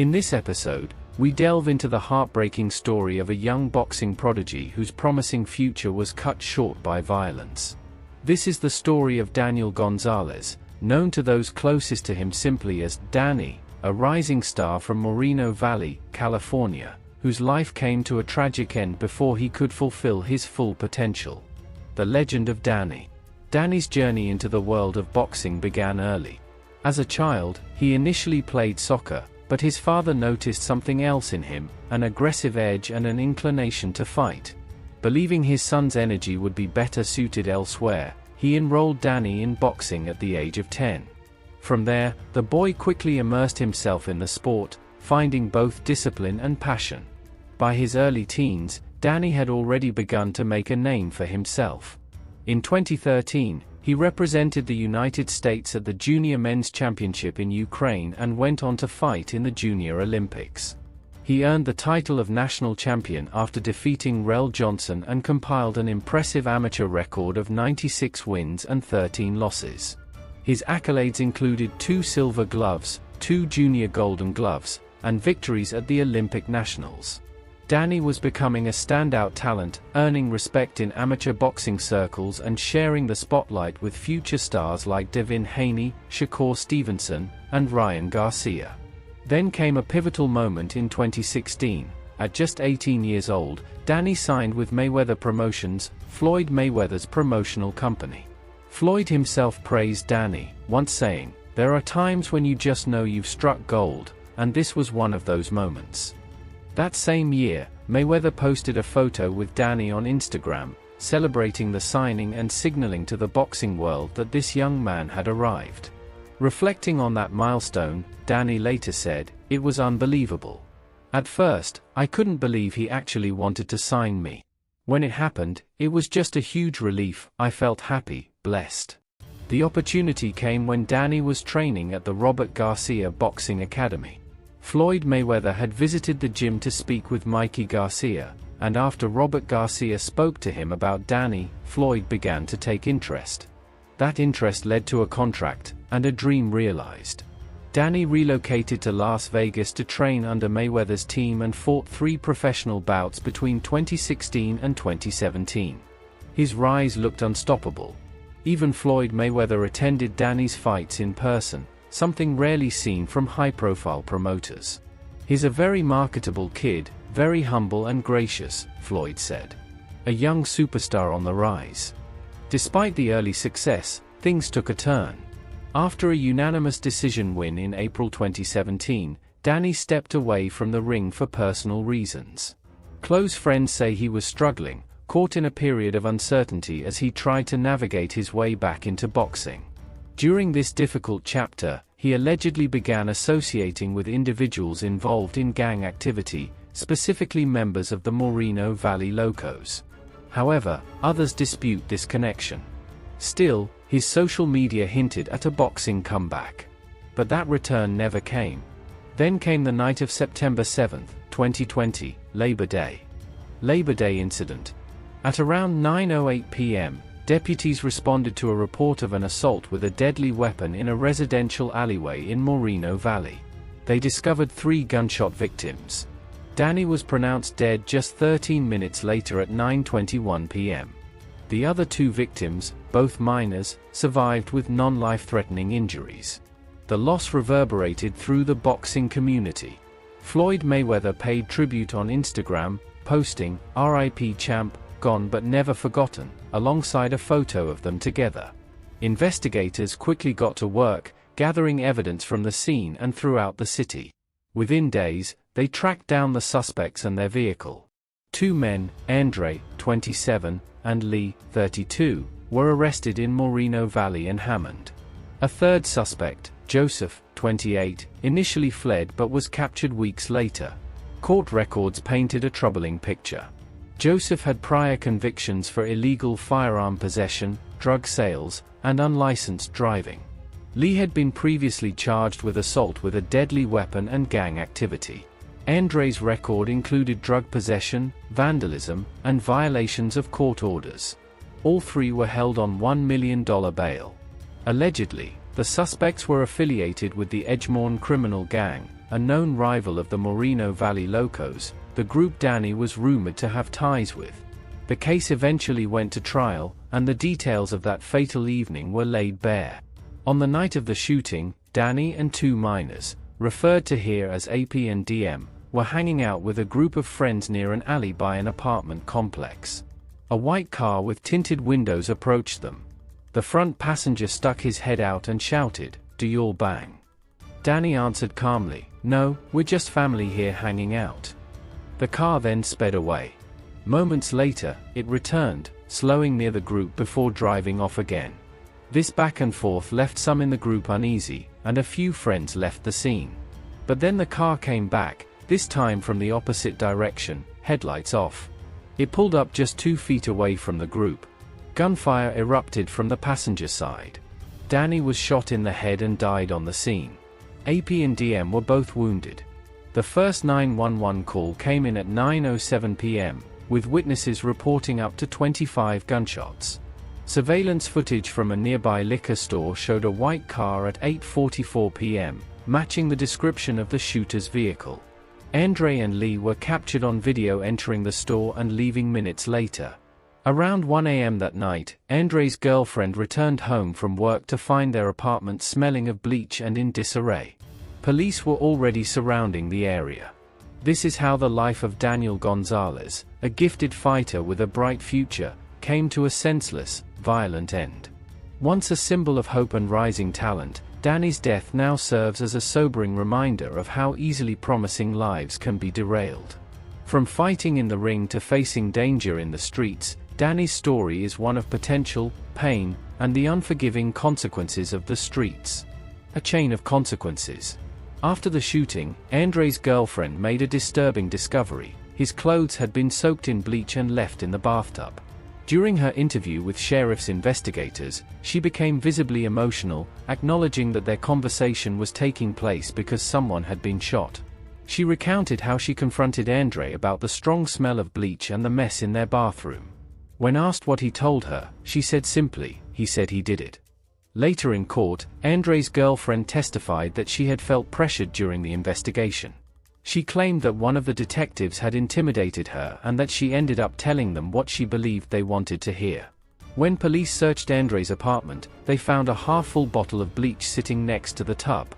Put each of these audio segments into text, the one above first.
In this episode, we delve into the heartbreaking story of a young boxing prodigy whose promising future was cut short by violence. This is the story of Daniel Gonzalez, known to those closest to him simply as Danny, a rising star from Moreno Valley, California, whose life came to a tragic end before he could fulfill his full potential. The legend of Danny. Danny's journey into the world of boxing began early. As a child, he initially played soccer, but his father noticed something else in him, an aggressive edge and an inclination to fight. Believing his son's energy would be better suited elsewhere, he enrolled Danny in boxing at the age of 10. From there, the boy quickly immersed himself in the sport, finding both discipline and passion. By his early teens, Danny had already begun to make a name for himself. In 2013, he represented the United States at the Junior Men's Championship in Ukraine and went on to fight in the Junior Olympics. He earned the title of national champion after defeating Rel Johnson and compiled an impressive amateur record of 96 wins and 13 losses. His accolades included 2 silver gloves, 2 junior golden gloves, and victories at the Olympic Nationals. Danny was becoming a standout talent, earning respect in amateur boxing circles and sharing the spotlight with future stars like Devin Haney, Shakur Stevenson, and Ryan Garcia. Then came a pivotal moment in 2016. At just 18 years old, Danny signed with Mayweather Promotions, Floyd Mayweather's promotional company. Floyd himself praised Danny, once saying, "There are times when you just know you've struck gold, and this was one of those moments." That same year, Mayweather posted a photo with Danny on Instagram, celebrating the signing and signaling to the boxing world that this young man had arrived. Reflecting on that milestone, Danny later said, "It was unbelievable. At first, I couldn't believe he actually wanted to sign me. When it happened, it was just a huge relief. I felt happy, blessed." The opportunity came when Danny was training at the Robert Garcia Boxing Academy. Floyd Mayweather had visited the gym to speak with Mikey Garcia, and after Robert Garcia spoke to him about Danny, Floyd began to take interest. That interest led to a contract, and a dream realized. Danny relocated to Las Vegas to train under Mayweather's team and fought 3 professional bouts between 2016 and 2017. His rise looked unstoppable. Even Floyd Mayweather attended Danny's fights in person, something rarely seen from high-profile promoters. "He's a very marketable kid, very humble and gracious," Floyd said. A young superstar on the rise. Despite the early success, things took a turn. After a unanimous decision win in April 2017, Danny stepped away from the ring for personal reasons. Close friends say he was struggling, caught in a period of uncertainty as he tried to navigate his way back into boxing. During this difficult chapter, he allegedly began associating with individuals involved in gang activity, specifically members of the Moreno Valley Locos. However, others dispute this connection. Still, his social media hinted at a boxing comeback. But that return never came. Then came the night of September 7, 2020, Labor Day. Labor Day incident. At around 9:08 p.m., deputies responded to a report of an assault with a deadly weapon in a residential alleyway in Moreno Valley. They discovered 3 gunshot victims. Danny was pronounced dead just 13 minutes later at 9:21 p.m. The other 2 victims, both minors, survived with non-life-threatening injuries. The loss reverberated through the boxing community. Floyd Mayweather paid tribute on Instagram, posting, "RIP champ, gone but never forgotten," alongside a photo of them together. Investigators quickly got to work, gathering evidence from the scene and throughout the city. Within days, they tracked down the suspects and their vehicle. 2 men, Andre, 27, and Lee, 32, were arrested in Moreno Valley and Hammond. A third suspect, Joseph, 28, initially fled but was captured weeks later. Court records painted a troubling picture. Joseph had prior convictions for illegal firearm possession, drug sales, and unlicensed driving. Lee had been previously charged with assault with a deadly weapon and gang activity. Andre's record included drug possession, vandalism, and violations of court orders. All 3 were held on $1 million bail. Allegedly, the suspects were affiliated with the Edgemorn criminal gang, a known rival of the Moreno Valley Locos, the group Danny was rumored to have ties with. The case eventually went to trial, and the details of that fatal evening were laid bare. On the night of the shooting, Danny and two minors, referred to here as AP and DM, were hanging out with a group of friends near an alley by an apartment complex. A white car with tinted windows approached them. The front passenger stuck his head out and shouted, "Do you all bang?" Danny answered calmly, "No, we're just family here hanging out." The car then sped away. Moments later, it returned, slowing near the group before driving off again. This back and forth left some in the group uneasy, and a few friends left the scene. But then the car came back, this time from the opposite direction, headlights off. It pulled up just 2 feet away from the group. Gunfire erupted from the passenger side. Danny was shot in the head and died on the scene. AP and DM were both wounded. The first 911 call came in at 9:07 p.m., with witnesses reporting up to 25 gunshots. Surveillance footage from a nearby liquor store showed a white car at 8:44 p.m., matching the description of the shooter's vehicle. Andre and Lee were captured on video entering the store and leaving minutes later. Around 1 a.m. that night, Andre's girlfriend returned home from work to find their apartment smelling of bleach and in disarray. Police were already surrounding the area. This is how the life of Daniel Gonzalez, a gifted fighter with a bright future, came to a senseless, violent end. Once a symbol of hope and rising talent, Danny's death now serves as a sobering reminder of how easily promising lives can be derailed. From fighting in the ring to facing danger in the streets, Danny's story is one of potential, pain, and the unforgiving consequences of the streets. A chain of consequences. After the shooting, Andre's girlfriend made a disturbing discovery. His clothes had been soaked in bleach and left in the bathtub. During her interview with sheriff's investigators, she became visibly emotional, acknowledging that their conversation was taking place because someone had been shot. She recounted how she confronted Andre about the strong smell of bleach and the mess in their bathroom. When asked what he told her, she said simply, "He said he did it." Later in court, Andre's girlfriend testified that she had felt pressured during the investigation. She claimed that one of the detectives had intimidated her and that she ended up telling them what she believed they wanted to hear. When police searched Andre's apartment, they found a half-full bottle of bleach sitting next to the tub.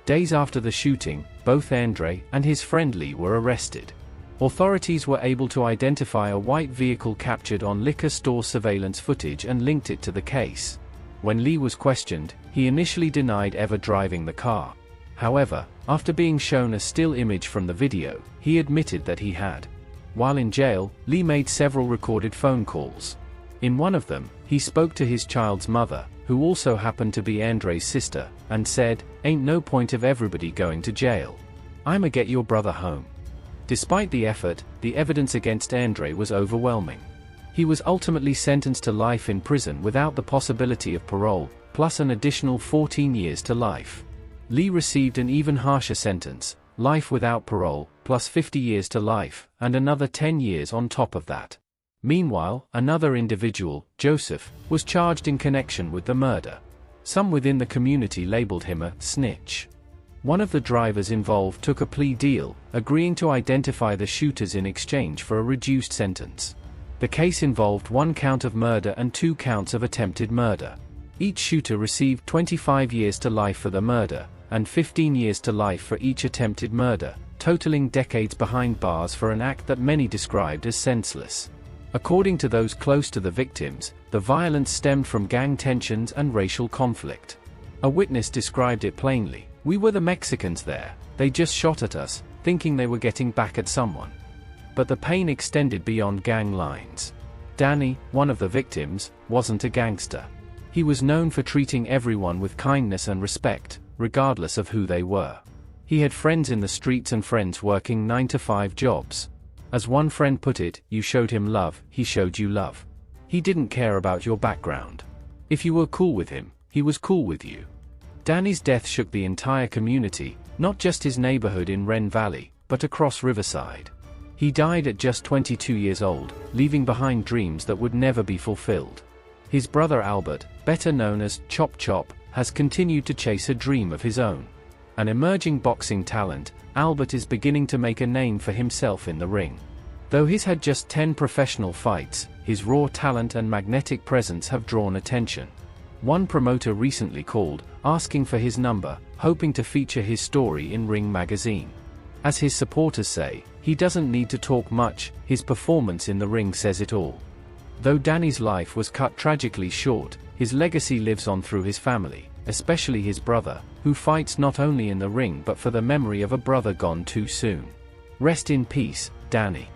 Days after the shooting, both Andre and his friend Lee were arrested. Authorities were able to identify a white vehicle captured on liquor store surveillance footage and linked it to the case. When Lee was questioned, he initially denied ever driving the car. However, after being shown a still image from the video, he admitted that he had. While in jail, Lee made several recorded phone calls. In one of them, he spoke to his child's mother, who also happened to be Andre's sister, and said, "Ain't no point of everybody going to jail. I'ma get your brother home." Despite the effort, the evidence against Andre was overwhelming. He was ultimately sentenced to life in prison without the possibility of parole, plus an additional 14 years to life. Lee received an even harsher sentence, life without parole, plus 50 years to life, and another 10 years on top of that. Meanwhile, another individual, Joseph, was charged in connection with the murder. Some within the community labeled him a snitch. One of the drivers involved took a plea deal, agreeing to identify the shooters in exchange for a reduced sentence. The case involved 1 count of murder and 2 counts of attempted murder. Each shooter received 25 years to life for the murder, and 15 years to life for each attempted murder, totaling decades behind bars for an act that many described as senseless. According to those close to the victims, the violence stemmed from gang tensions and racial conflict. A witness described it plainly. "We were the Mexicans there, they just shot at us, thinking they were getting back at someone." But the pain extended beyond gang lines. Danny, one of the victims, wasn't a gangster. He was known for treating everyone with kindness and respect, regardless of who they were. He had friends in the streets and friends working 9-to-5 jobs. As one friend put it, "You showed him love, he showed you love." He didn't care about your background. If you were cool with him, he was cool with you. Danny's death shook the entire community, not just his neighborhood in Moreno Valley, but across Riverside. He died at just 22 years old, leaving behind dreams that would never be fulfilled. His brother Albert, better known as Chop Chop, has continued to chase a dream of his own. An emerging boxing talent, Albert is beginning to make a name for himself in the ring. Though he's had just 10 professional fights, his raw talent and magnetic presence have drawn attention. One promoter recently called, asking for his number, hoping to feature his story in Ring magazine. As his supporters say, he doesn't need to talk much, his performance in the ring says it all. Though Danny's life was cut tragically short, his legacy lives on through his family, especially his brother, who fights not only in the ring but for the memory of a brother gone too soon. Rest in peace, Danny.